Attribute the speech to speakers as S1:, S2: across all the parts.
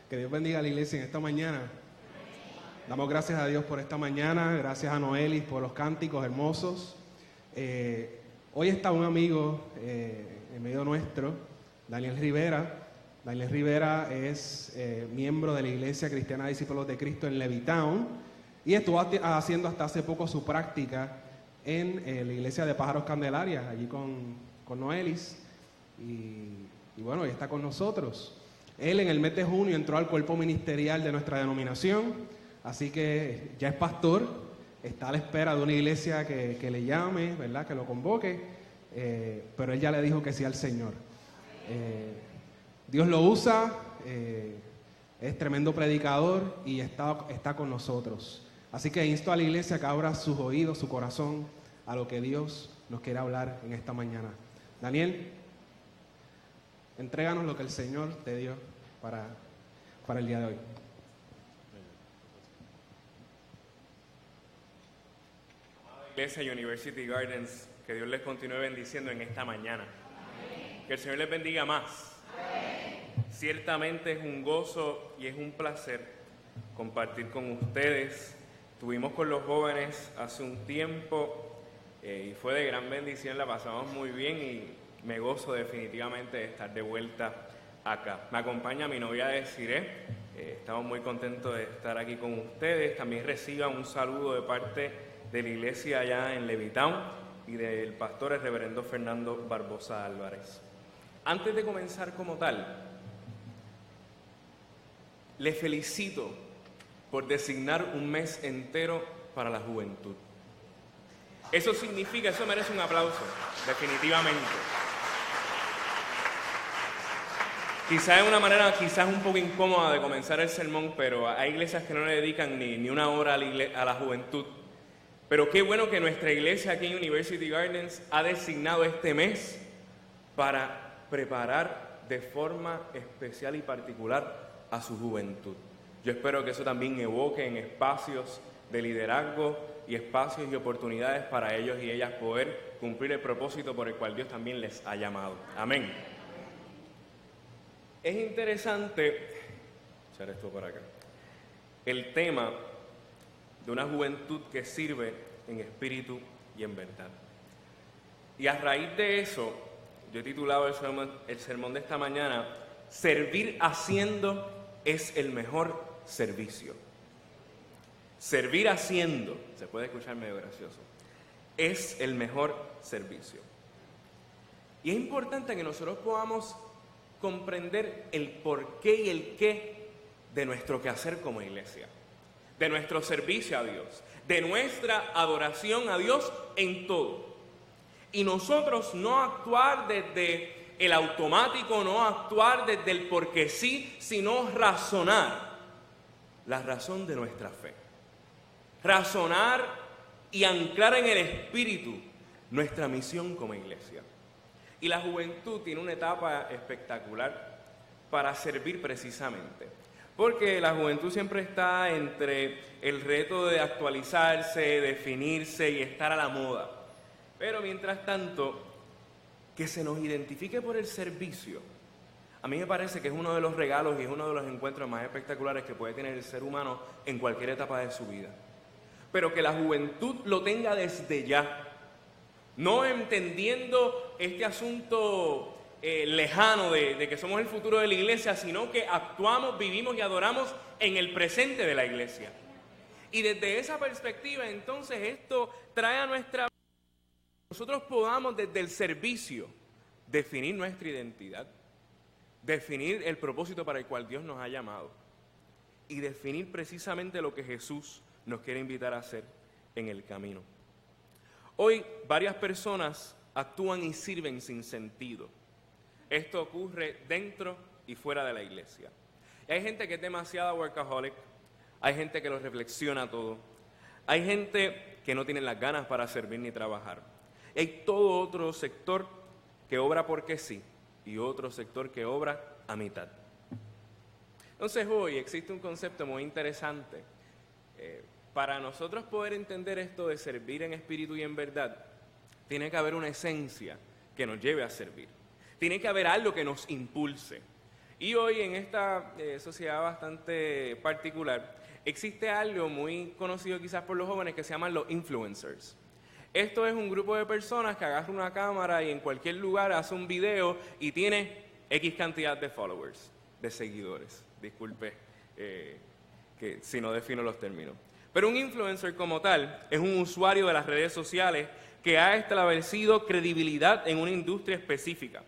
S1: Que Dios bendiga a la iglesia en esta mañana. Damos gracias a Dios por esta mañana, gracias a Noelis por los cánticos hermosos. Hoy está un amigo en medio nuestro, Daniel Rivera. Daniel Rivera es miembro de la Iglesia Cristiana Discípulos de Cristo en Levittown y estuvo haciendo hasta hace poco su práctica en la iglesia de Pájaros Candelaria, allí con Noelis. Y bueno, hoy está con nosotros. Él en el mes de junio entró al cuerpo ministerial de nuestra denominación, así que ya es pastor, está a la espera de una iglesia que le llame, ¿verdad? Que lo convoque, pero él ya le dijo que sí al Señor. Dios lo usa, es tremendo predicador y está con nosotros. Así que insto a la iglesia que abra sus oídos, su corazón a lo que Dios nos quiere hablar en esta mañana. Daniel, entréganos lo que el Señor te dio para el día de hoy.
S2: Iglesia University Gardens, que Dios les continúe bendiciendo en esta mañana. Amén. Que el Señor les bendiga más. Amén. Ciertamente es un gozo y es un placer compartir con ustedes. Estuvimos con los jóvenes hace un tiempo y fue de gran bendición, la pasamos muy bien y me gozo definitivamente de estar de vuelta acá. Me acompaña mi novia Desiree, estamos muy contentos de estar aquí con ustedes. También reciban un saludo de parte de la iglesia allá en Levittown y del pastor el reverendo Fernando Barbosa Álvarez. Antes de comenzar como tal, le felicito por designar un mes entero para la juventud. Eso merece un aplauso, definitivamente. Quizás es una manera un poco incómoda de comenzar el sermón, pero hay iglesias que no le dedican ni una hora a la juventud. Pero qué bueno que nuestra iglesia aquí en University Gardens ha designado este mes para preparar de forma especial y particular a su juventud. Yo espero que eso también evoque en espacios de liderazgo y espacios y oportunidades para ellos y ellas poder cumplir el propósito por el cual Dios también les ha llamado. Amén. Es interesante, echar esto por acá, el tema de una juventud que sirve en espíritu y en verdad. Y a raíz de eso, yo he titulado el sermón de esta mañana, Servir haciendo es el mejor servicio. Servir haciendo, se puede escuchar medio gracioso, es el mejor servicio. Y es importante que nosotros podamos comprender el porqué y el qué de nuestro quehacer como iglesia, de nuestro servicio a Dios, de nuestra adoración a Dios en todo. Y nosotros no actuar desde el automático, no actuar desde el porque sí, sino razonar la razón de nuestra fe. Razonar y anclar en el espíritu nuestra misión como iglesia. Y la juventud tiene una etapa espectacular para servir precisamente. Porque la juventud siempre está entre el reto de actualizarse, definirse y estar a la moda. Pero mientras tanto, que se nos identifique por el servicio, a mí me parece que es uno de los regalos y es uno de los encuentros más espectaculares que puede tener el ser humano en cualquier etapa de su vida. Pero que la juventud lo tenga desde ya, no entendiendo este asunto lejano de que somos el futuro de la iglesia, sino que actuamos, vivimos y adoramos en el presente de la iglesia. Y desde esa perspectiva, entonces, esto trae a nuestra vida que nosotros podamos desde el servicio definir nuestra identidad, definir el propósito para el cual Dios nos ha llamado y definir precisamente lo que Jesús nos quiere invitar a hacer en el camino. Hoy varias personas actúan y sirven sin sentido. Esto ocurre dentro y fuera de la iglesia. Y hay gente que es demasiado workaholic, hay gente que lo reflexiona todo, hay gente que no tiene las ganas para servir ni trabajar. Y hay todo otro sector que obra porque sí y otro sector que obra a mitad. Entonces hoy existe un concepto muy interesante. Para nosotros poder entender esto de servir en espíritu y en verdad, tiene que haber una esencia que nos lleve a servir. Tiene que haber algo que nos impulse. Y hoy en esta sociedad bastante particular existe algo muy conocido quizás por los jóvenes que se llaman los influencers. Esto es un grupo de personas que agarra una cámara y en cualquier lugar hace un video y tiene X cantidad de followers, de seguidores. Disculpe que si no defino los términos. Pero un influencer como tal es un usuario de las redes sociales que ha establecido credibilidad en una industria específica.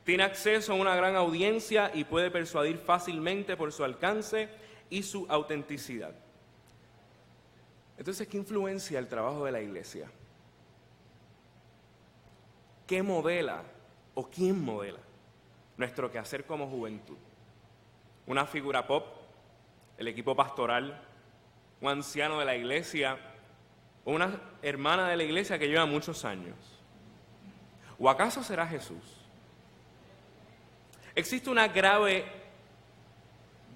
S2: Tiene acceso a una gran audiencia y puede persuadir fácilmente por su alcance y su autenticidad. Entonces, ¿qué influencia el trabajo de la iglesia? ¿Qué modela o quién modela nuestro quehacer como juventud? ¿Una figura pop? ¿El equipo pastoral? ¿Un anciano de la iglesia? ¿O una hermana de la iglesia que lleva muchos años? ¿O acaso será Jesús? Existe una grave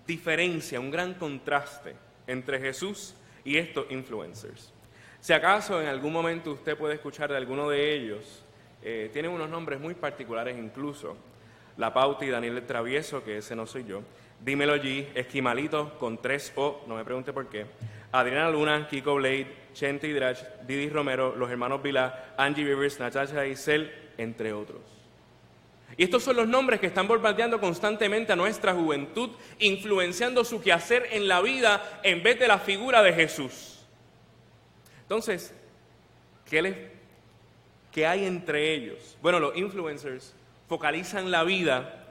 S2: diferencia, un gran contraste entre Jesús y estos influencers. Si acaso en algún momento usted puede escuchar de alguno de ellos, tienen unos nombres muy particulares incluso. La Pauti, Daniel el Travieso, que ese no soy yo. Dímelo G, Esquimalito con 3 O, no me pregunte por qué. Adriana Luna, Kiko Blade, Chente Hidrach, Didi Romero, los hermanos Vilá, Angie Rivers, Natasha Isel, entre otros. Y estos son los nombres que están bombardeando constantemente a nuestra juventud, influenciando su quehacer en la vida en vez de la figura de Jesús. Entonces, ¿qué hay entre ellos? Bueno, los influencers focalizan la vida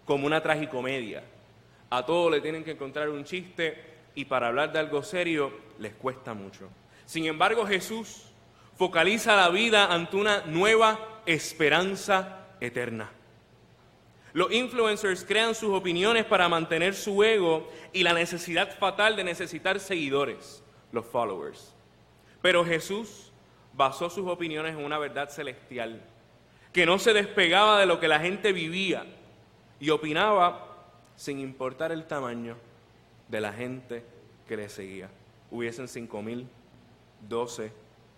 S2: como una tragicomedia. A todo le tienen que encontrar un chiste y para hablar de algo serio les cuesta mucho. Sin embargo, Jesús focaliza la vida ante una nueva esperanza eterna. Los influencers crean sus opiniones para mantener su ego y la necesidad fatal de necesitar seguidores, los followers. Pero Jesús basó sus opiniones en una verdad celestial, que no se despegaba de lo que la gente vivía y opinaba sin importar el tamaño de la gente que le seguía. Hubiesen 5,000, 12,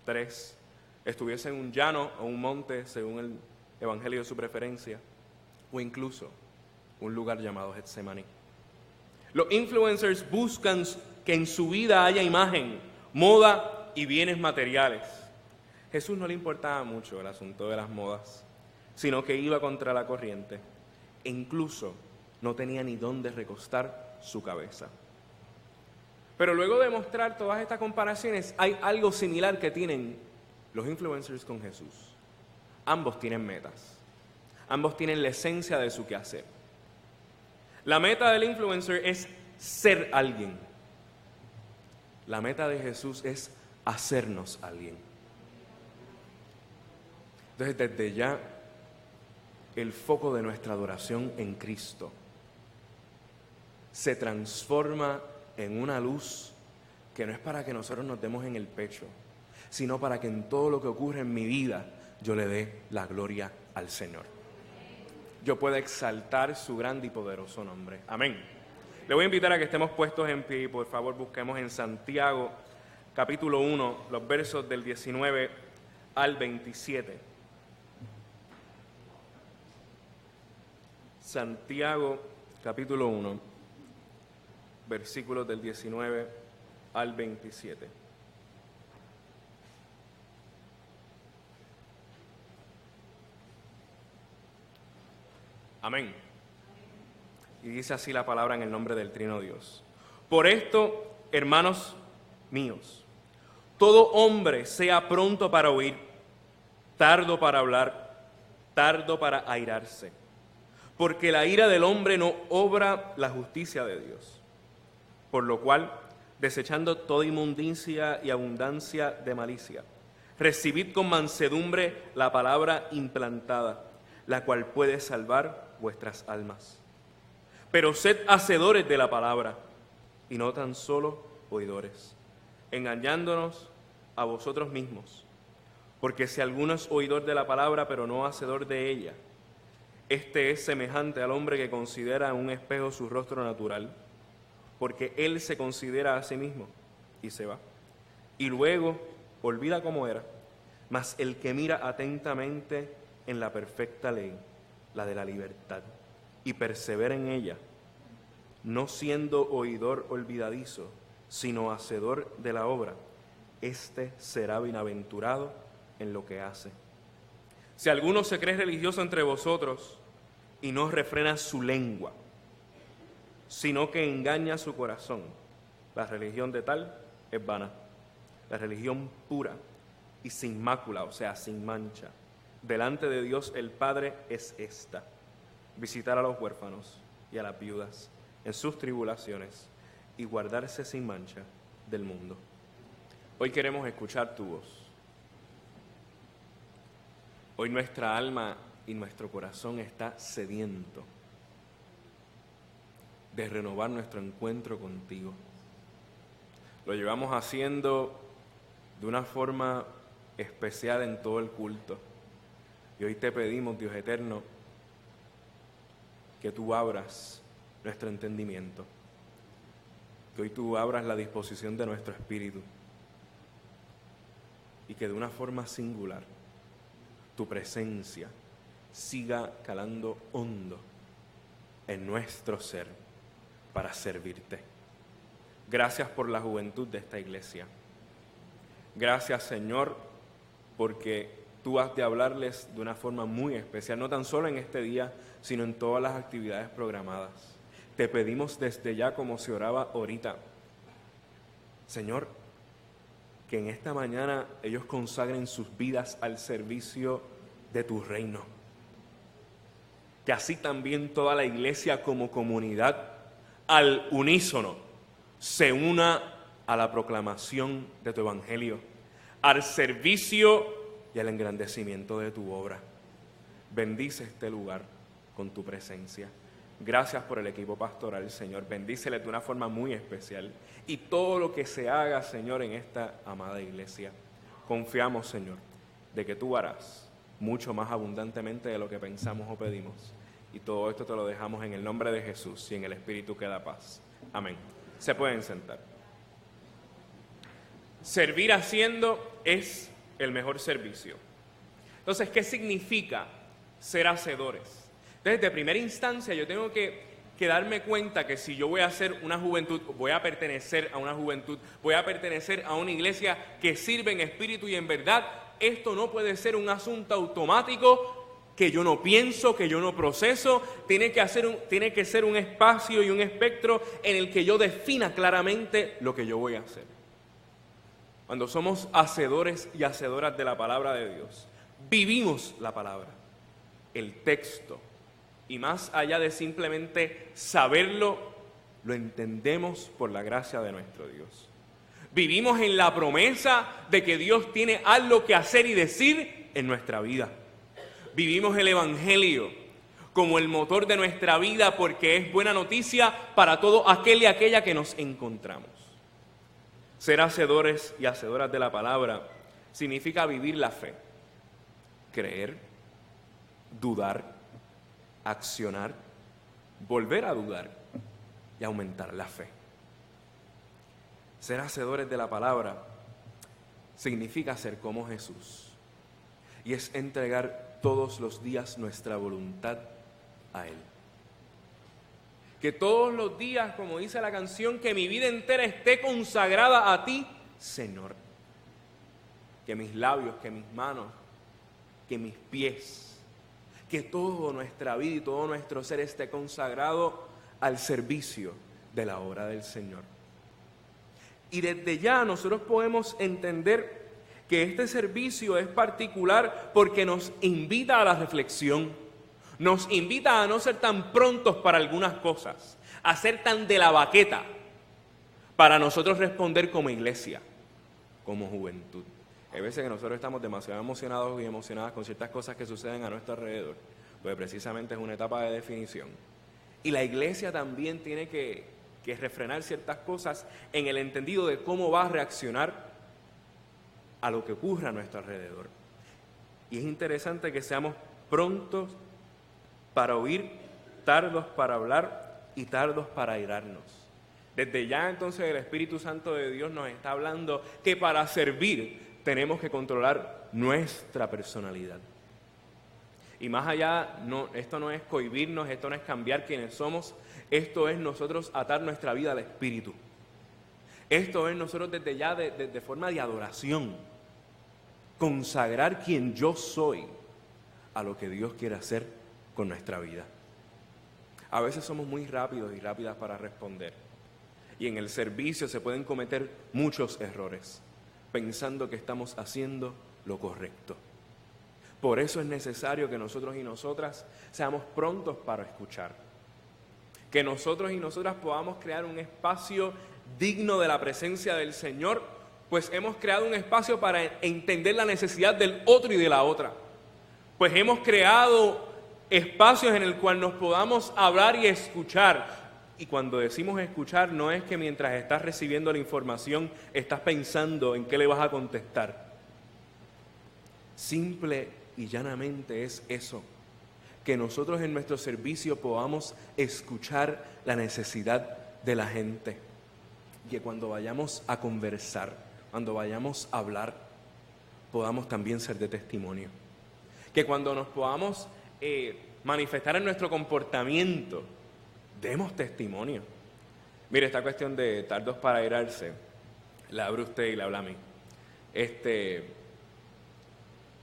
S2: 3, estuviese en un llano o un monte según el evangelio de su preferencia, o incluso un lugar llamado Getsemaní. Los influencers buscan que en su vida haya imagen, moda y bienes materiales. Jesús no le importaba mucho el asunto de las modas, sino que iba contra la corriente e incluso no tenía ni dónde recostar su cabeza. Pero luego de mostrar todas estas comparaciones, hay algo similar que tienen los influencers con Jesús. Ambos tienen metas. Ambos tienen la esencia de su quehacer. La meta del influencer es ser alguien. La meta de Jesús es hacernos alguien. Entonces, desde ya, el foco de nuestra adoración en Cristo se transforma en una luz que no es para que nosotros nos demos en el pecho, sino para que en todo lo que ocurre en mi vida yo le dé la gloria al Señor. Yo pueda exaltar su grande y poderoso nombre. Amén. Le voy a invitar a que estemos puestos en pie y por favor busquemos en Santiago, capítulo 1, los versos del 19 al 27. Santiago, capítulo 1, versículos del 19 al 27. Amén. Y dice así la palabra en el nombre del Trino Dios. Por esto, hermanos míos, todo hombre sea pronto para oír, tardo para hablar, tardo para airarse, porque la ira del hombre no obra la justicia de Dios. Por lo cual, desechando toda inmundicia y abundancia de malicia, recibid con mansedumbre la palabra implantada, la cual puede salvar vuestras almas. Pero sed hacedores de la palabra, y no tan solo oidores, engañándonos a vosotros mismos. Porque si alguno es oidor de la palabra, pero no hacedor de ella, este es semejante al hombre que considera en un espejo su rostro natural, porque él se considera a sí mismo y se va. Y luego olvida cómo era, mas el que mira atentamente en la perfecta ley, la de la libertad, y persevera en ella, no siendo oidor olvidadizo, sino hacedor de la obra, éste será bienaventurado en lo que hace. Si alguno se cree religioso entre vosotros y no refrena su lengua, sino que engaña su corazón, la religión de tal es vana. La religión pura y sin mácula, o sea, sin mancha, delante de Dios el Padre es esta: visitar a los huérfanos y a las viudas en sus tribulaciones y guardarse sin mancha del mundo. Hoy queremos escuchar tu voz. Hoy nuestra alma y nuestro corazón está sediento de renovar nuestro encuentro contigo. Lo llevamos haciendo de una forma especial en todo el culto. Y hoy te pedimos, Dios eterno, que tú abras nuestro entendimiento, que hoy tú abras la disposición de nuestro espíritu y que de una forma singular tu presencia siga calando hondo en nuestro ser para servirte. Gracias por la juventud de esta iglesia. Gracias, Señor, porque tú has de hablarles de una forma muy especial, no tan solo en este día, sino en todas las actividades programadas. Te pedimos desde ya, como se oraba ahorita, Señor, que en esta mañana ellos consagren sus vidas al servicio de tu reino. Que así también toda la iglesia como comunidad, al unísono, se una a la proclamación de tu evangelio, al servicio y al engrandecimiento de tu obra. Bendice este lugar con tu presencia. Gracias por el equipo pastoral, Señor. Bendícele de una forma muy especial. Y todo lo que se haga, Señor, en esta amada iglesia, confiamos, Señor, de que tú harás mucho más abundantemente de lo que pensamos o pedimos. Y todo esto te lo dejamos en el nombre de Jesús y en el Espíritu que da paz. Amén. Se pueden sentar. Servir haciendo es el mejor servicio. Entonces, ¿qué significa ser hacedores? Entonces, de primera instancia, yo tengo que darme cuenta que si yo voy a hacer una juventud, voy a pertenecer a una juventud, voy a pertenecer a una iglesia que sirve en espíritu y en verdad, esto no puede ser un asunto automático que yo no pienso, que yo no proceso. Tiene que ser un espacio y un espectro en el que yo defina claramente lo que yo voy a hacer. Cuando somos hacedores y hacedoras de la palabra de Dios, vivimos la palabra, el texto, y más allá de simplemente saberlo, lo entendemos por la gracia de nuestro Dios. Vivimos en la promesa de que Dios tiene algo que hacer y decir en nuestra vida. Vivimos el evangelio como el motor de nuestra vida porque es buena noticia para todo aquel y aquella que nos encontramos. Ser hacedores y hacedoras de la palabra significa vivir la fe, creer, dudar, accionar, volver a dudar y aumentar la fe. Ser hacedores de la palabra significa ser como Jesús y es entregar todos los días nuestra voluntad a Él. Que todos los días, como dice la canción, que mi vida entera esté consagrada a ti, Señor. Que mis labios, que mis manos, que mis pies, que toda nuestra vida y todo nuestro ser esté consagrado al servicio de la obra del Señor. Y desde ya nosotros podemos entender que este servicio es particular porque nos invita a la reflexión. Nos invita a no ser tan prontos para algunas cosas, a ser tan de la baqueta para nosotros responder como iglesia, como juventud. Hay veces que nosotros estamos demasiado emocionados y emocionadas con ciertas cosas que suceden a nuestro alrededor, porque precisamente es una etapa de definición. Y la iglesia también tiene que refrenar ciertas cosas en el entendido de cómo va a reaccionar a lo que ocurra a nuestro alrededor. Y es interesante que seamos prontos para oír, tardos para hablar y tardos para airarnos. Desde ya entonces el Espíritu Santo de Dios nos está hablando que para servir tenemos que controlar nuestra personalidad. Y más allá, esto no es cohibirnos, esto no es cambiar quienes somos, esto es nosotros atar nuestra vida al Espíritu. Esto es nosotros desde ya, de forma de adoración, consagrar quien yo soy a lo que Dios quiere hacer con nuestra vida. A veces somos muy rápidos y rápidas para responder. Y en el servicio se pueden cometer muchos errores, pensando que estamos haciendo lo correcto. Por eso es necesario que nosotros y nosotras seamos prontos para escuchar. Que nosotros y nosotras podamos crear un espacio digno de la presencia del Señor, pues hemos creado un espacio para entender la necesidad del otro y de la otra. Pues hemos creado espacios en el cual nos podamos hablar y escuchar. Y cuando decimos escuchar, no es que mientras estás recibiendo la información estás pensando en qué le vas a contestar. Simple y llanamente es eso, que nosotros en nuestro servicio podamos escuchar la necesidad de la gente. Y que cuando vayamos a conversar, cuando vayamos a hablar, podamos también ser de testimonio. Que cuando nos podamos manifestar en nuestro comportamiento, demos testimonio. Mire, esta cuestión de tardos para airarse, la abre usted y la habla a mí.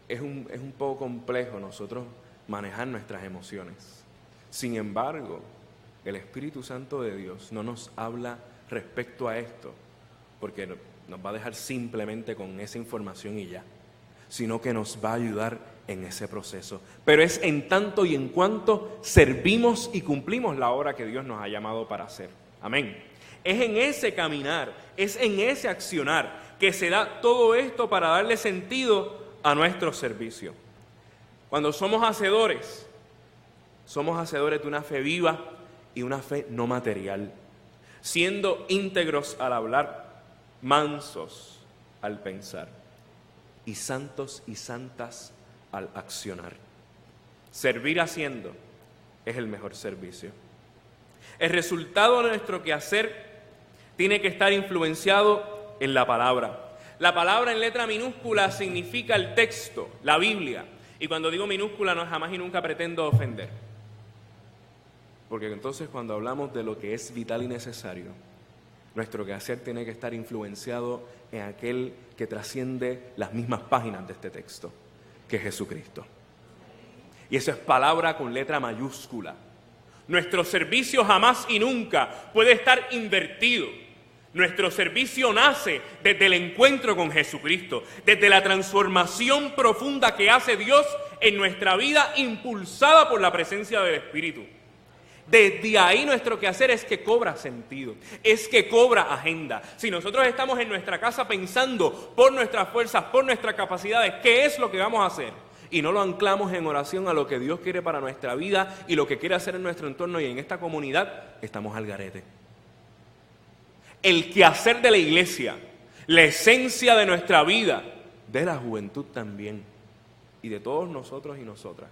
S2: Es un poco complejo nosotros manejar nuestras emociones. Sin embargo, el Espíritu Santo de Dios no nos habla respecto a esto, porque nos va a dejar simplemente con esa información y ya, sino que nos va a ayudar en ese proceso. Pero es en tanto y en cuanto servimos y cumplimos la obra que Dios nos ha llamado para hacer. Amén. Es en ese caminar, es en ese accionar que se da todo esto para darle sentido a nuestro servicio. Cuando somos hacedores de una fe viva y una fe no material, siendo íntegros al hablar, mansos al pensar y santos y santas al accionar. Servir haciendo es el mejor servicio. El resultado de nuestro quehacer tiene que estar influenciado en la palabra. La palabra en letra minúscula significa el texto, la Biblia. Y cuando digo minúscula no jamás y nunca pretendo ofender. Porque entonces cuando hablamos de lo que es vital y necesario, nuestro quehacer tiene que estar influenciado en aquel que trasciende las mismas páginas de este texto, que es Jesucristo. Y eso es palabra con letra mayúscula. Nuestro servicio jamás y nunca puede estar invertido. Nuestro servicio nace desde el encuentro con Jesucristo, desde la transformación profunda que hace Dios en nuestra vida, impulsada por la presencia del Espíritu. Desde ahí nuestro quehacer es que cobra sentido, es que cobra agenda. Si nosotros estamos en nuestra casa pensando por nuestras fuerzas, por nuestras capacidades, ¿qué es lo que vamos a hacer? Y no lo anclamos en oración a lo que Dios quiere para nuestra vida y lo que quiere hacer en nuestro entorno y en esta comunidad, estamos al garete. El quehacer de la iglesia, la esencia de nuestra vida, de la juventud también, y de todos nosotros y nosotras,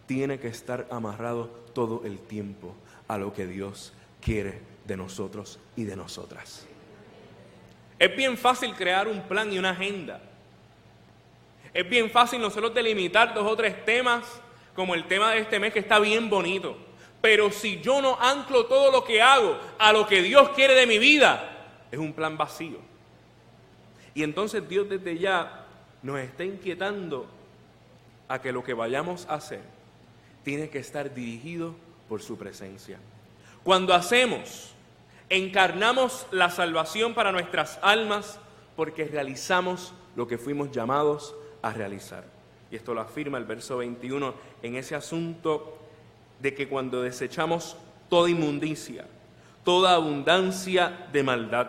S2: tiene que estar amarrado todo el tiempo a lo que Dios quiere de nosotros y de nosotras. Es bien fácil crear un plan y una agenda. Es bien fácil nosotros delimitar 2 o 3 temas, como el tema de este mes que está bien bonito. Pero si yo no anclo todo lo que hago a lo que Dios quiere de mi vida, es un plan vacío. Y entonces Dios desde ya nos está inquietando a que lo que vayamos a hacer tiene que estar dirigido por su presencia. Cuando hacemos, encarnamos la salvación para nuestras almas porque realizamos lo que fuimos llamados a realizar. Y esto lo afirma el verso 21 en ese asunto de que cuando desechamos toda inmundicia, toda abundancia de maldad.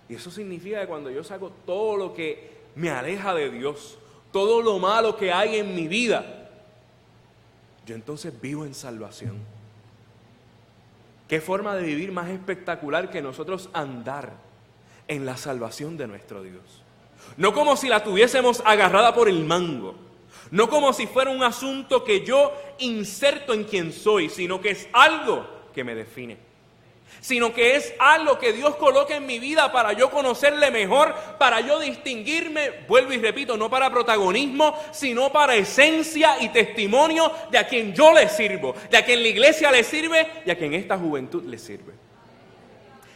S2: Y eso significa que cuando yo saco todo lo que me aleja de Dios, todo lo malo que hay en mi vida, yo entonces vivo en salvación. ¿Qué forma de vivir más espectacular que nosotros andar en la salvación de nuestro Dios? No como si la tuviésemos agarrada por el mango, no como si fuera un asunto que yo inserto en quien soy, sino que es algo que me define. sino que es algo que Dios coloca en mi vida para yo conocerle mejor, para yo distinguirme, vuelvo y repito, no para protagonismo, sino para esencia y testimonio de a quien yo le sirvo, de a quien la iglesia le sirve y a quien esta juventud le sirve.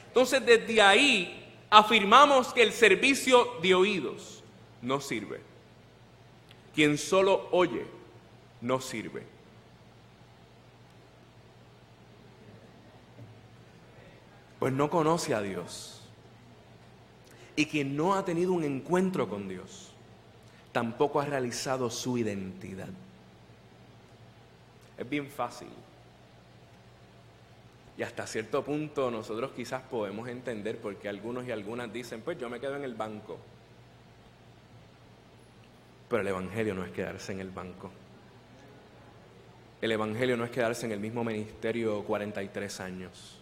S2: Entonces, desde ahí afirmamos que el servicio de oídos no sirve. Quien solo oye no sirve. Pues no conoce a Dios. Y quien no ha tenido un encuentro con Dios, tampoco ha realizado su identidad. Es bien fácil. Y hasta cierto punto nosotros quizás podemos entender por qué algunos y algunas dicen, pues yo me quedo en el banco. Pero el evangelio no es quedarse en el banco. El evangelio no es quedarse en el mismo ministerio 43 años.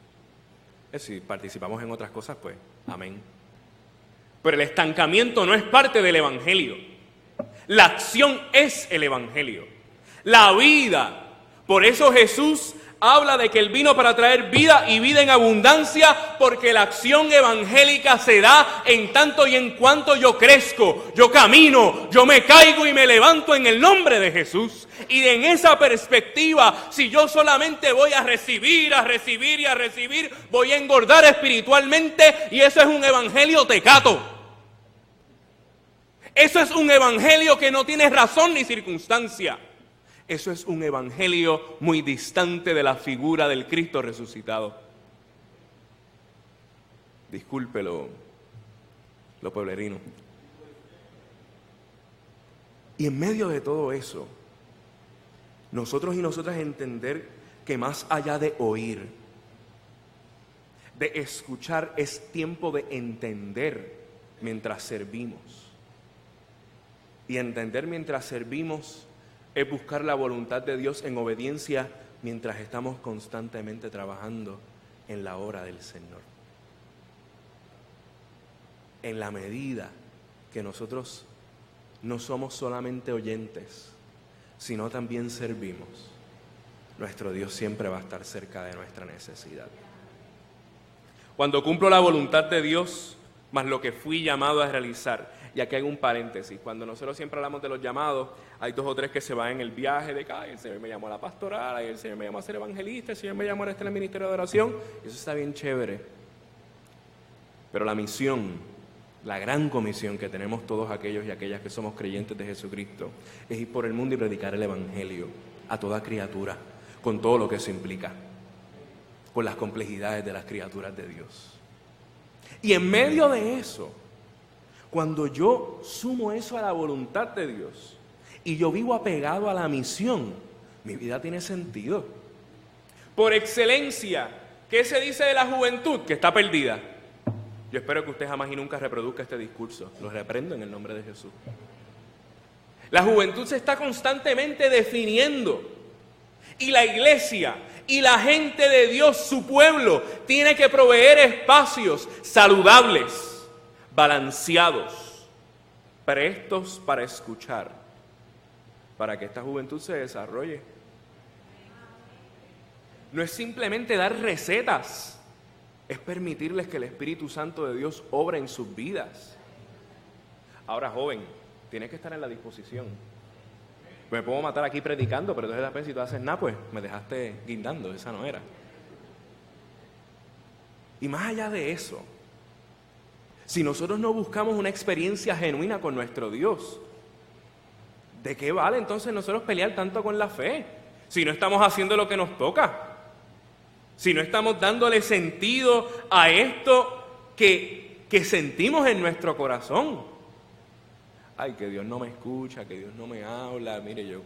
S2: Si participamos en otras cosas, pues, amén. Pero el estancamiento no es parte del evangelio. La acción es el evangelio. La vida. Por eso Jesús habla de que Él vino para traer vida y vida en abundancia, porque la acción evangélica se da en tanto y en cuanto yo crezco, yo camino, yo me caigo y me levanto en el nombre de Jesús. Y en esa perspectiva, si yo solamente voy a recibir y a recibir, voy a engordar espiritualmente, y eso es un evangelio tecato. Eso es un evangelio que no tiene razón ni circunstancia. Eso es un evangelio muy distante de la figura del Cristo resucitado. Disculpe lo pueblerino. Y en medio de todo eso, nosotros y nosotras entender que más allá de oír, de escuchar, es tiempo de entender mientras servimos. Y entender mientras servimos es buscar la voluntad de Dios en obediencia mientras estamos constantemente trabajando en la obra del Señor. En la medida que nosotros no somos solamente oyentes, sino también servimos, nuestro Dios siempre va a estar cerca de nuestra necesidad. Cuando cumplo la voluntad de Dios, más lo que fui llamado a realizar. Y aquí hay un paréntesis. Cuando nosotros siempre hablamos de los llamados, hay 2 o 3 que se van en el viaje de que el Señor me llamó a la pastoral, el Señor me llamó a ser evangelista, el Señor me llamó a estar en el ministerio de oración. Eso está bien chévere. Pero la misión, la gran comisión que tenemos todos aquellos y aquellas que somos creyentes de Jesucristo, es ir por el mundo y predicar el evangelio a toda criatura, con todo lo que eso implica, con las complejidades de las criaturas de Dios. Y en medio de eso, cuando yo sumo eso a la voluntad de Dios y yo vivo apegado a la misión, mi vida tiene sentido. Por excelencia, ¿qué se dice de la juventud? Que está perdida. Yo espero que usted jamás y nunca reproduzca este discurso. Lo reprendo en el nombre de Jesús. La juventud se está constantemente definiendo. Y la iglesia y la gente de Dios, su pueblo, tiene que proveer espacios saludables, balanceados, prestos para escuchar, para que esta juventud se desarrolle. No es simplemente dar recetas, es permitirles que el Espíritu Santo de Dios obre en sus vidas. Ahora, joven, tienes que estar en la disposición. Me puedo matar aquí predicando, pero entonces si tú haces nada, pues me dejaste guindando, esa no era. Y más allá de eso, si nosotros no buscamos una experiencia genuina con nuestro Dios, ¿de qué vale entonces nosotros pelear tanto con la fe? Si no estamos haciendo lo que nos toca, si no estamos dándole sentido a esto que sentimos en nuestro corazón. Ay, que Dios no me escucha, que Dios no me habla. Mire, yo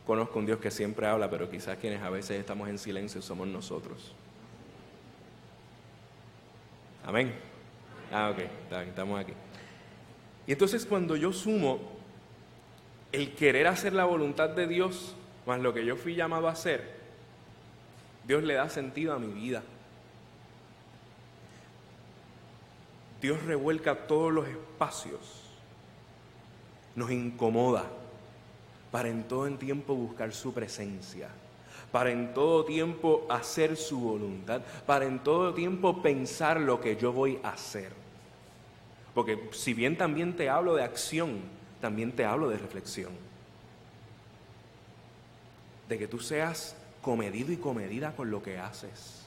S2: conozco un Dios que siempre habla, pero quizás quienes a veces estamos en silencio somos nosotros. Amén. Ok, estamos aquí. Y entonces cuando yo sumo el querer hacer la voluntad de Dios, más lo que yo fui llamado a hacer, Dios le da sentido a mi vida. Dios revuelca todos los espacios, nos incomoda para en todo el tiempo buscar su presencia, para en todo tiempo hacer su voluntad, para en todo tiempo pensar lo que yo voy a hacer. Porque si bien también te hablo de acción, también te hablo de reflexión. De que tú seas comedido y comedida con lo que haces.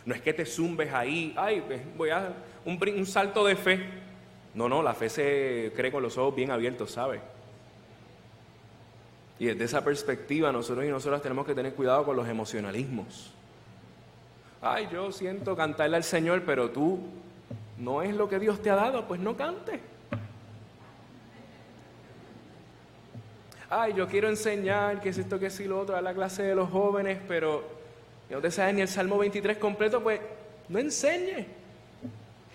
S2: No es que te zumbes ahí, ay, voy a un salto de fe. No, la fe se cree con los ojos bien abiertos, ¿sabes? Y desde esa perspectiva nosotros y nosotras tenemos que tener cuidado con los emocionalismos. Ay, yo siento cantarle al Señor, pero tú no es lo que Dios te ha dado, pues no cantes. Ay, yo quiero enseñar qué es esto, qué es lo otro, a la clase de los jóvenes, pero no te sabes ni el Salmo 23 completo, pues no enseñes.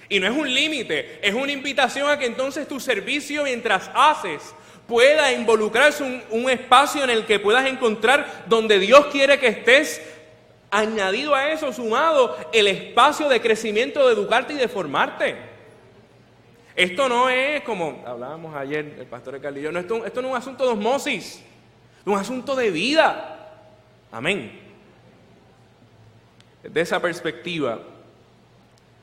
S2: Y no es un límite, es una invitación a que entonces tu servicio mientras haces pueda involucrarse un espacio en el que puedas encontrar donde Dios quiere que estés. Añadido a eso, sumado, el espacio de crecimiento, de educarte y de formarte. Esto no es como hablábamos ayer, el pastor Carlillo, no, esto no es un asunto de osmosis, es un asunto de vida. Amén. Desde esa perspectiva,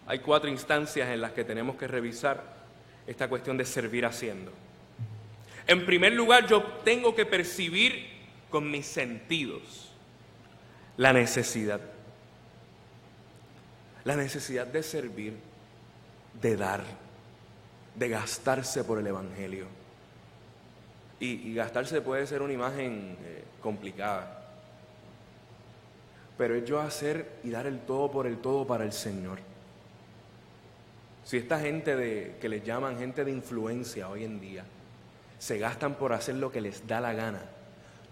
S2: hay 4 instancias en las que tenemos que revisar esta cuestión de servir haciendo. En primer lugar, yo tengo que percibir con mis sentidos la necesidad de servir, de dar, de gastarse por el Evangelio. Y gastarse puede ser una imagen complicada, pero es yo hacer y dar el todo por el todo para el Señor. Si esta gente que les llaman gente de influencia hoy en día, se gastan por hacer lo que les da la gana,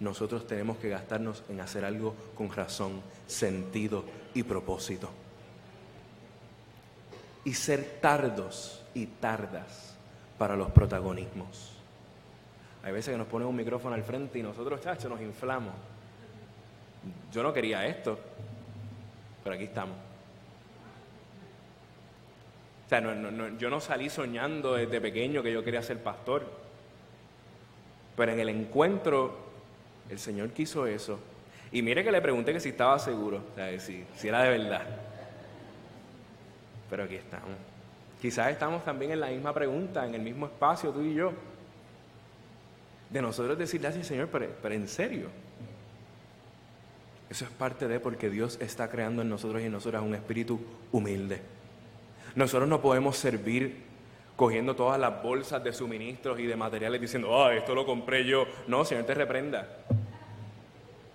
S2: nosotros tenemos que gastarnos en hacer algo con razón, sentido y propósito. Y ser tardos y tardas para los protagonismos. Hay veces que nos ponen un micrófono al frente y nosotros, chachos, nos inflamos. Yo no quería esto, pero aquí estamos. O sea, yo no salí soñando desde pequeño que yo quería ser pastor. Pero en el encuentro, el Señor quiso eso. Y mire que le pregunté que si estaba seguro, o sea, si era de verdad. Pero aquí estamos. Quizás estamos también en la misma pregunta, en el mismo espacio, tú y yo. De nosotros decirle así, Señor, pero en serio. Eso es parte de porque Dios está creando en nosotros y en nosotras un espíritu humilde. Nosotros no podemos servir cogiendo todas las bolsas de suministros y de materiales diciendo, esto lo compré yo. No, Señor, te reprenda.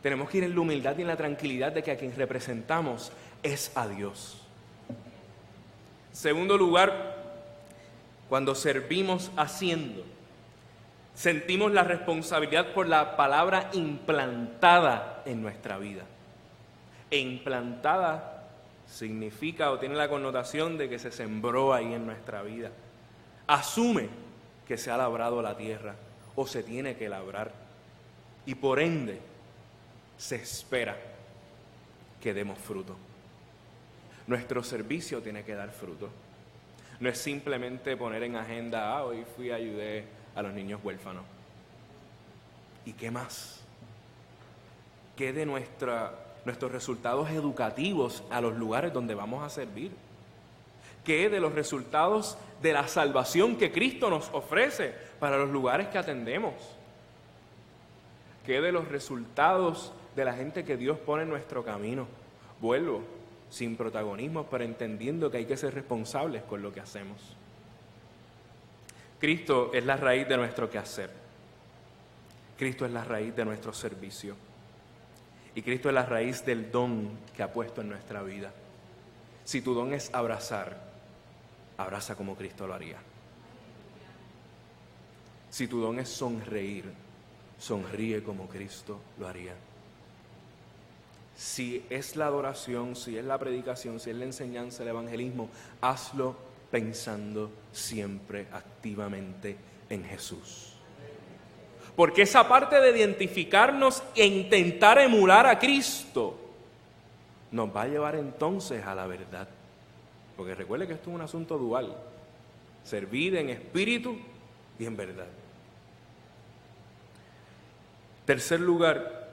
S2: Tenemos que ir en la humildad y en la tranquilidad de que a quien representamos es a Dios. Segundo lugar, cuando servimos haciendo, sentimos la responsabilidad por la palabra implantada en nuestra vida. E implantada significa o tiene la connotación de que se sembró ahí en nuestra vida. Asume que se ha labrado la tierra o se tiene que labrar y por ende se espera que demos fruto. Nuestro servicio tiene que dar fruto. No es simplemente poner en agenda, hoy fui y ayudé a los niños huérfanos. ¿Y qué más? ¿Qué de nuestros resultados educativos a los lugares donde vamos a servir? ¿Qué de los resultados de la salvación que Cristo nos ofrece para los lugares que atendemos? ¿Qué de los resultados de la gente que Dios pone en nuestro camino? Vuelvo, sin protagonismo, pero entendiendo que hay que ser responsables con lo que hacemos. Cristo es la raíz de nuestro quehacer. Cristo es la raíz de nuestro servicio. Y Cristo es la raíz del don que ha puesto en nuestra vida. Si tu don es abrazar, abraza como Cristo lo haría. Si tu don es sonreír, sonríe como Cristo lo haría. Si es la adoración, si es la predicación, si es la enseñanza, el evangelismo, hazlo pensando siempre activamente en Jesús. Porque esa parte de identificarnos e intentar emular a Cristo nos va a llevar entonces a la verdad. Porque recuerde que esto es un asunto dual. Servir en espíritu y en verdad. Tercer lugar,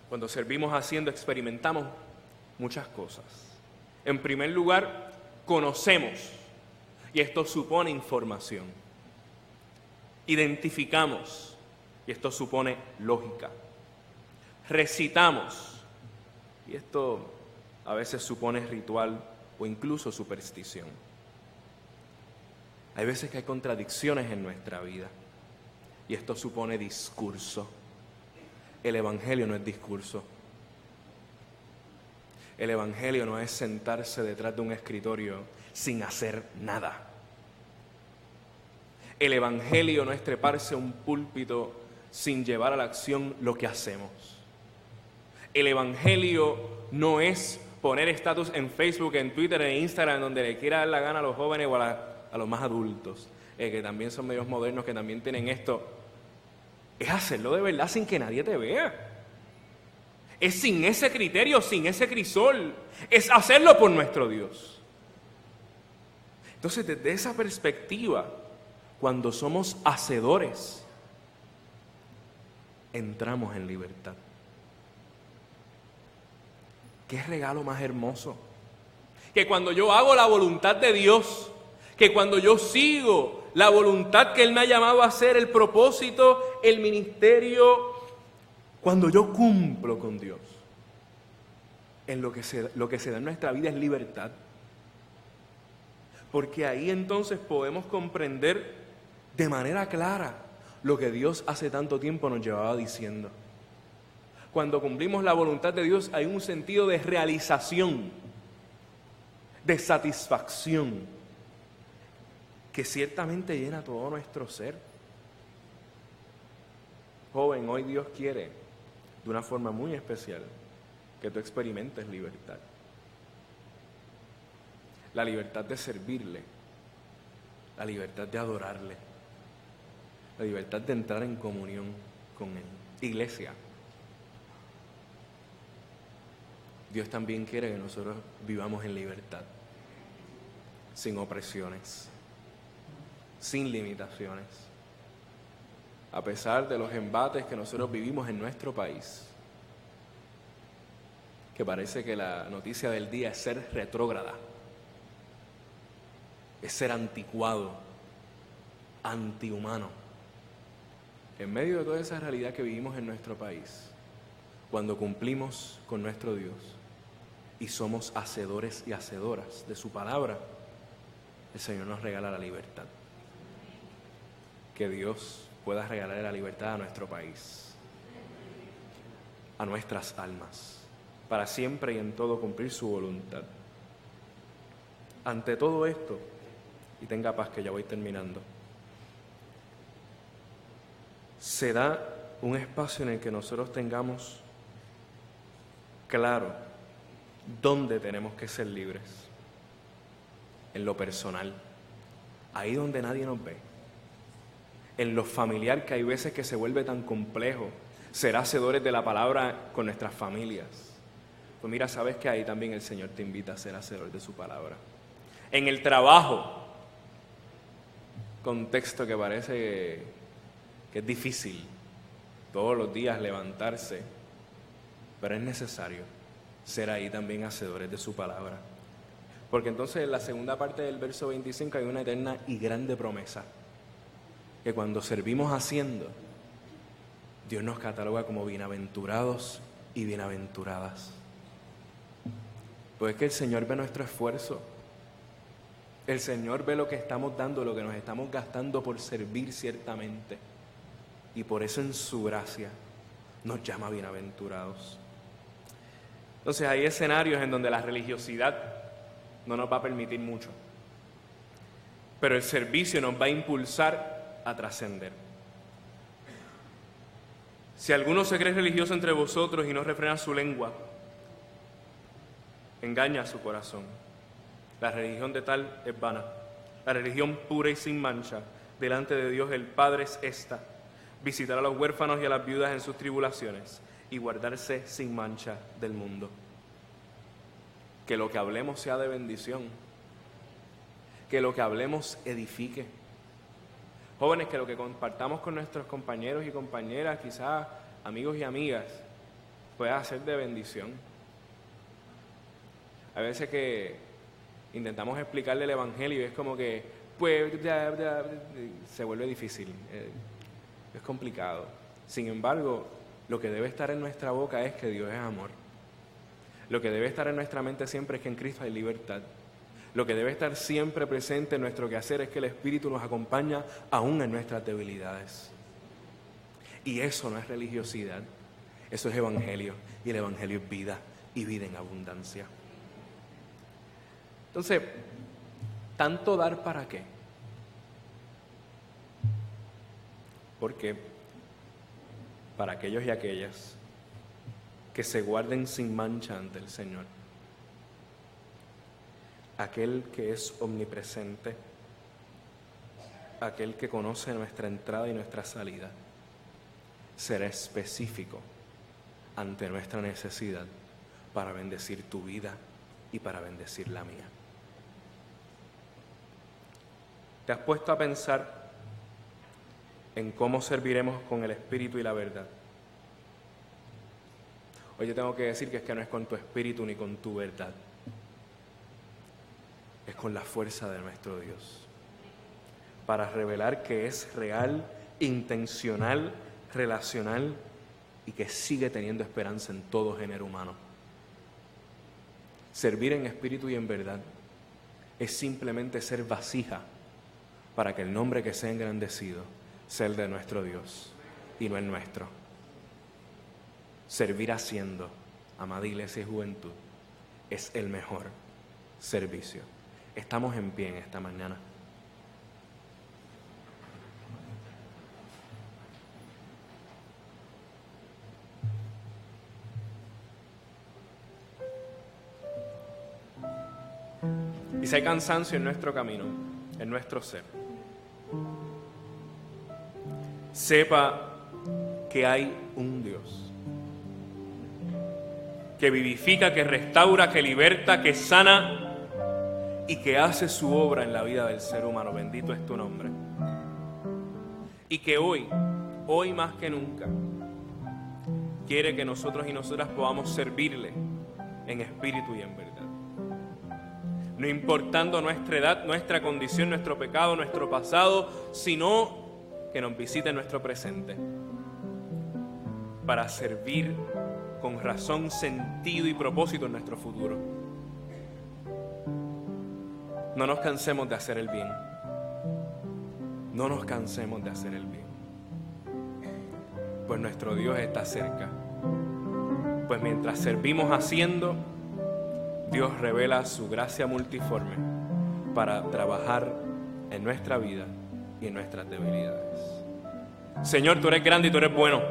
S2: Cuando servimos haciendo, experimentamos muchas cosas. En primer lugar, conocemos, y esto supone información. Identificamos, y esto supone lógica. Recitamos, y esto a veces supone ritual o incluso superstición. Hay veces que hay contradicciones en nuestra vida, y esto supone discurso. El Evangelio no es discurso. El Evangelio no es sentarse detrás de un escritorio sin hacer nada. El Evangelio no es treparse a un púlpito sin llevar a la acción lo que hacemos. El Evangelio no es poner estatus en Facebook, en Twitter, en Instagram, donde le quiera dar la gana a los jóvenes o a los más adultos, que también son medios modernos, que también tienen esto. Es hacerlo de verdad sin que nadie te vea. Es sin ese criterio, sin ese crisol. Es hacerlo por nuestro Dios. Entonces, desde esa perspectiva, cuando somos hacedores, entramos en libertad. ¿Qué regalo más hermoso? Que cuando yo hago la voluntad de Dios, que cuando yo sigo la voluntad que Él me ha llamado a hacer, el propósito, el ministerio, cuando yo cumplo con Dios, en lo que se da en nuestra vida es libertad. Porque ahí entonces podemos comprender de manera clara lo que Dios hace tanto tiempo nos llevaba diciendo. Cuando cumplimos la voluntad de Dios hay un sentido de realización, de satisfacción, que ciertamente llena todo nuestro ser. Joven, hoy Dios quiere, de una forma muy especial, que tú experimentes libertad. La libertad de servirle, la libertad de adorarle, la libertad de entrar en comunión con Él. Iglesia, Dios también quiere que nosotros vivamos en libertad, sin opresiones, sin limitaciones. A pesar de los embates que nosotros vivimos en nuestro país, que parece que la noticia del día es ser retrógrada, es ser anticuado, antihumano. En medio de toda esa realidad que vivimos en nuestro país, cuando cumplimos con nuestro Dios y somos hacedores y hacedoras de su palabra, el Señor nos regala la libertad. Que Dios pueda regalar la libertad a nuestro país, a nuestras almas, para siempre y en todo cumplir su voluntad. Ante todo esto, y tenga paz que ya voy terminando, se da un espacio en el que nosotros tengamos claro dónde tenemos que ser libres. En lo personal, ahí donde nadie nos ve. En lo familiar, que hay veces que se vuelve tan complejo ser hacedores de la palabra con nuestras familias. Pues mira, sabes que ahí también el Señor te invita a ser hacedor de su palabra. En el trabajo, contexto que parece que es difícil todos los días levantarse, pero es necesario ser ahí también hacedores de su palabra. Porque entonces en la segunda parte del verso 25 hay una eterna y grande promesa, que cuando servimos haciendo, Dios nos cataloga como bienaventurados y bienaventuradas. Pues es que el Señor ve nuestro esfuerzo, el Señor ve lo que estamos dando, lo que nos estamos gastando por servir ciertamente, y por eso en su gracia nos llama bienaventurados. Entonces hay escenarios en donde la religiosidad no nos va a permitir mucho, pero el servicio nos va a impulsar a trascender. Si alguno se cree religioso entre vosotros y no refrena su lengua, engaña a su corazón. La religión de tal es vana. La religión pura y sin mancha delante de Dios el Padre es esta: visitar a los huérfanos y a las viudas en sus tribulaciones y guardarse sin mancha del mundo. Que lo que hablemos sea de bendición, que lo que hablemos edifique. Jóvenes, que lo que compartamos con nuestros compañeros y compañeras, quizás amigos y amigas, pueda ser de bendición. A veces que intentamos explicarle el Evangelio y es como que, pues, se vuelve difícil, es complicado. Sin embargo, lo que debe estar en nuestra boca es que Dios es amor. Lo que debe estar en nuestra mente siempre es que en Cristo hay libertad. Lo que debe estar siempre presente en nuestro quehacer es que el Espíritu nos acompaña aún en nuestras debilidades. Y eso no es religiosidad, eso es Evangelio. Y el Evangelio es vida, y vida en abundancia. Entonces, ¿tanto dar para qué? Porque para aquellos y aquellas que se guarden sin mancha ante el Señor, aquel que es omnipresente, aquel que conoce nuestra entrada y nuestra salida, será específico ante nuestra necesidad para bendecir tu vida y para bendecir la mía. ¿Te has puesto a pensar en cómo serviremos con el Espíritu y la verdad? Hoy yo tengo que decir que es que no es con tu espíritu ni con tu verdad, es con la fuerza de nuestro Dios, para revelar que es real, intencional, relacional y que sigue teniendo esperanza en todo género humano. Servir en espíritu y en verdad es simplemente ser vasija para que el nombre que sea engrandecido sea el de nuestro Dios y no el nuestro. Servir haciendo, amada iglesia y juventud, es el mejor servicio. Estamos en pie en esta mañana. Y si hay cansancio en nuestro camino, en nuestro ser, sepa que hay un Dios que vivifica, que restaura, que liberta, que sana y que hace su obra en la vida del ser humano. Bendito es tu nombre. Y que hoy más que nunca, quiere que nosotros y nosotras podamos servirle en espíritu y en verdad. No importando nuestra edad, nuestra condición, nuestro pecado, nuestro pasado, sino que nos visite en nuestro presente para servir con razón, sentido y propósito en nuestro futuro. No nos cansemos de hacer el bien. No nos cansemos de hacer el bien. Pues nuestro Dios está cerca. Pues mientras servimos haciendo, Dios revela su gracia multiforme para trabajar en nuestra vida y en nuestras debilidades. Señor, tú eres grande y tú eres bueno.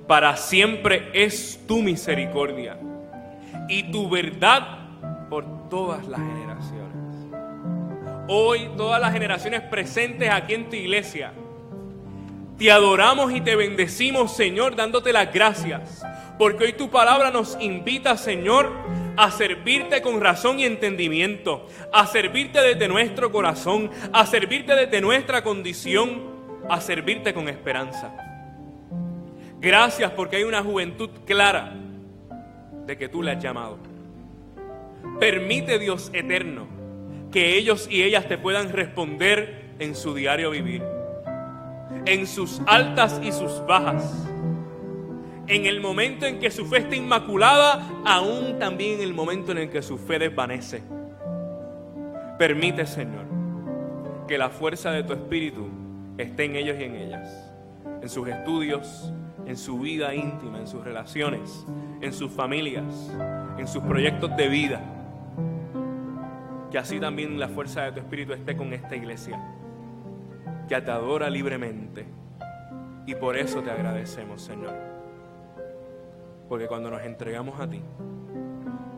S2: Para siempre es tu misericordia y tu verdad por todas las generaciones. Hoy, todas las generaciones presentes aquí en tu iglesia, te adoramos y te bendecimos, Señor, dándote las gracias, porque hoy tu palabra nos invita, Señor, a servirte con razón y entendimiento, a servirte desde nuestro corazón, a servirte desde nuestra condición, a servirte con esperanza. Gracias porque hay una juventud clara de que tú le has llamado. Permite, Dios eterno, que ellos y ellas te puedan responder en su diario vivir, en sus altas y sus bajas, en el momento en que su fe está inmaculada, aún también en el momento en el que su fe desvanece. Permite, Señor, que la fuerza de tu Espíritu esté en ellos y en ellas, en sus estudios, en su vida íntima, en sus relaciones, en sus familias, en sus proyectos de vida. Que así también la fuerza de tu Espíritu esté con esta iglesia, que te adora libremente. Y por eso te agradecemos, Señor. Porque cuando nos entregamos a ti,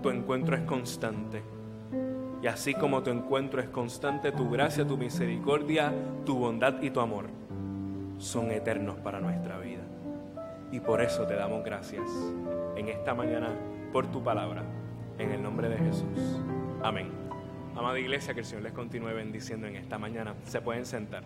S2: tu encuentro es constante. Y así como tu encuentro es constante, tu gracia, tu misericordia, tu bondad y tu amor son eternos para nuestra vida. Y por eso te damos gracias en esta mañana por tu palabra, en el nombre de Jesús. Amén. Amada iglesia, que el Señor les continúe bendiciendo en esta mañana. Se pueden sentar.